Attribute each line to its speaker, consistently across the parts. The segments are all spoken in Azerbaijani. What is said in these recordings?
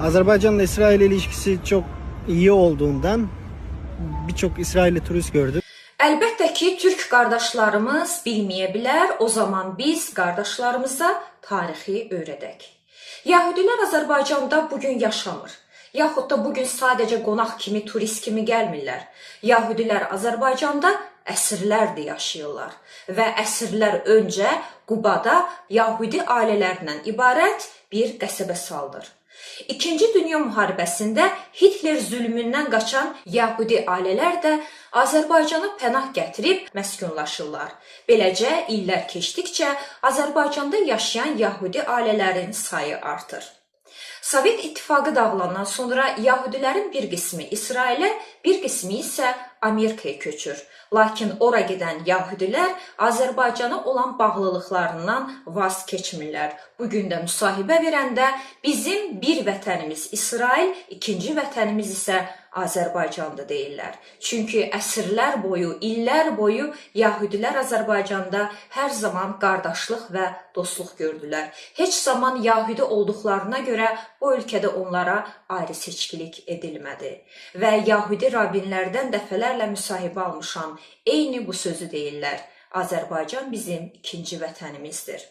Speaker 1: Azerbaycan'la İsrail ilişkisi çok iyi olduğundan birçok İsrailli turist gördüm.
Speaker 2: Əlbəttə ki, türk qardaşlarımız bilməyə bilər, o zaman biz qardaşlarımıza tarixi öyrədək. Yahudilər Azərbaycanda bugün yaşamır. Yaxud da bugün sadəcə qonaq kimi, turist kimi gəlmirlər. Yahudilər Azərbaycanda əsrlərdir yaşayırlar və əsrlər öncə Qubada Yahudi ailələrlə ibarət bir qəsəbə saldır. İkinci Dünya müharibəsində Hitler zülmündən qaçan Yahudi ailələr də Azərbaycana pənah gətirib məskunlaşırlar. Beləcə illər keçdikcə Azərbaycanda yaşayan Yahudi ailələrin sayı artır. Sovet İttifaqı dağılandan sonra Yahudilərin bir qismi İsrailə, bir qismi isə Amerikaya köçür. Lakin ora gedən Yahudilər Azərbaycana olan bağlılıqlarından vaz keçmirlər. Bugün də müsahibə verəndə bizim bir vətənimiz İsrail, ikinci vətənimiz isə Azərbaycandır deyirlər. Çünki əsrlər boyu, illər boyu Yahudilər Azərbaycanda hər zaman qardaşlıq və dostluq gördülər. Heç zaman Yahudi olduqlarına görə bu ölkədə onlara ayrı seçkilik edilmədi. Və Yahudi rabinlərdən dəfələrlə müsahibə almışam. Eyni bu sözü deyirlər. Azərbaycan bizim ikinci vətənimizdir.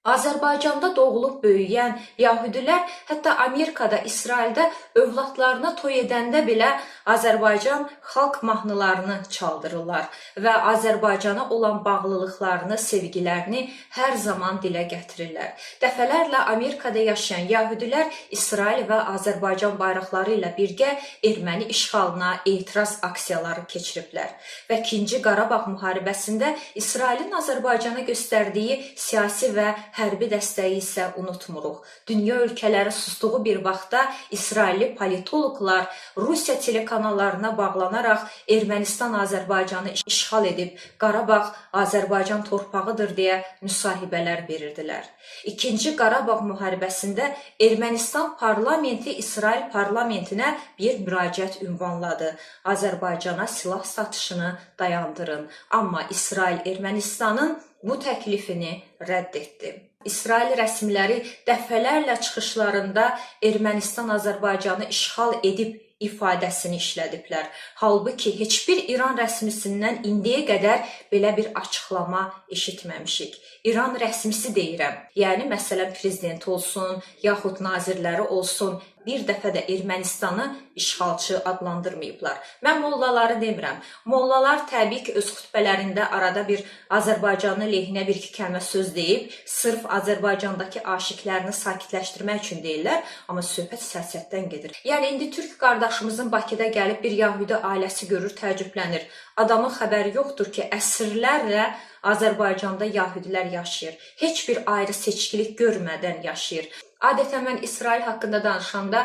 Speaker 2: Azərbaycanda doğulub böyüyən Yahudilər hətta Amerikada, İsraildə övladlarına toy edəndə belə Azərbaycan xalq mahnılarını çaldırırlar və Azərbaycana olan bağlılıqlarını, sevgilərini hər zaman dilə gətirirlər. Dəfələrlə Amerikada yaşayan Yahudilər İsrail və Azərbaycan bayraqları ilə birgə erməni işğalına etiraz aksiyaları keçiriblər. Və 2-ci Qarabağ müharibəsində İsrailin Azərbaycana göstərdiyi siyasi və hərbi dəstəyi isə unutmuruq. Dünya ölkələri sustuğu bir vaxtda İsrailli politologlar Rusiya telekanallarına bağlanaraq Ermənistan Azərbaycanı işğal edib, Qarabağ Azərbaycan torpağıdır deyə müsahibələr verirdilər. 2-ci Qarabağ müharibəsində Ermənistan parlamenti İsrail parlamentinə bir müraciət ünvanladı. Azərbaycana silah satışını dayandırın. Amma İsrail Ermənistanın bu təklifini rədd etdi. İsrail rəsmiləri dəfələrlə çıxışlarında Ermənistan Azərbaycanı işğal edib ifadəsini işlədiblər. Halbuki heç bir İran rəsmisindən indiyə qədər belə bir açıqlama eşitməmişik. İran rəsmisi deyirəm, yəni məsələn prezident olsun, yaxud nazirləri olsun, bir dəfə də Ermənistanı işğalçı adlandırmayıblar. Mən mollaları demirəm. Mollalar təbii ki, öz xütbələrində arada bir Azərbaycanın lehinə bir-iki kəlmə söz deyib, sırf Azərbaycandakı aşiqlərini sakitləşdirmək üçün deyirlər, amma söhbət siyasətdən gedir. Yəni, indi türk qardaşımızın Bakıda gəlib bir Yahudi ailəsi görür, təəccüblənir. Adamın xəbəri yoxdur ki, əsrlərlə Azərbaycanda Yahudilər yaşayır. Heç bir ayrı seçkilik görmədən yaşayır. Adətən mən İsrail haqqında danışanda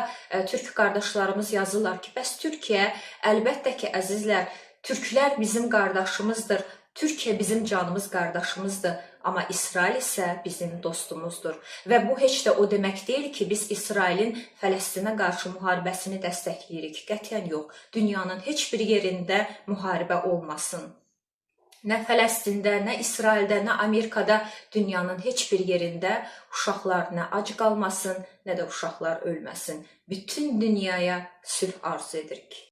Speaker 2: türk qardaşlarımız yazırlar ki, bəs Türkiyə, əlbəttə ki, əzizlər, türklər bizim qardaşımızdır, Türkiyə bizim canımız qardaşımızdır, amma İsrail isə bizim dostumuzdur. Və bu heç də o demək deyil ki, biz İsrailin Fələstinə qarşı müharibəsini dəstəkləyirik. Qətiyyən yox. Dünyanın heç bir yerində müharibə olmasın. Nə Fələstində, nə İsraildə, nə Amerikada, dünyanın heç bir yerində uşaqlar nə ac qalmasın, nə də uşaqlar ölməsin. Bütün dünyaya sülh arzu edirik.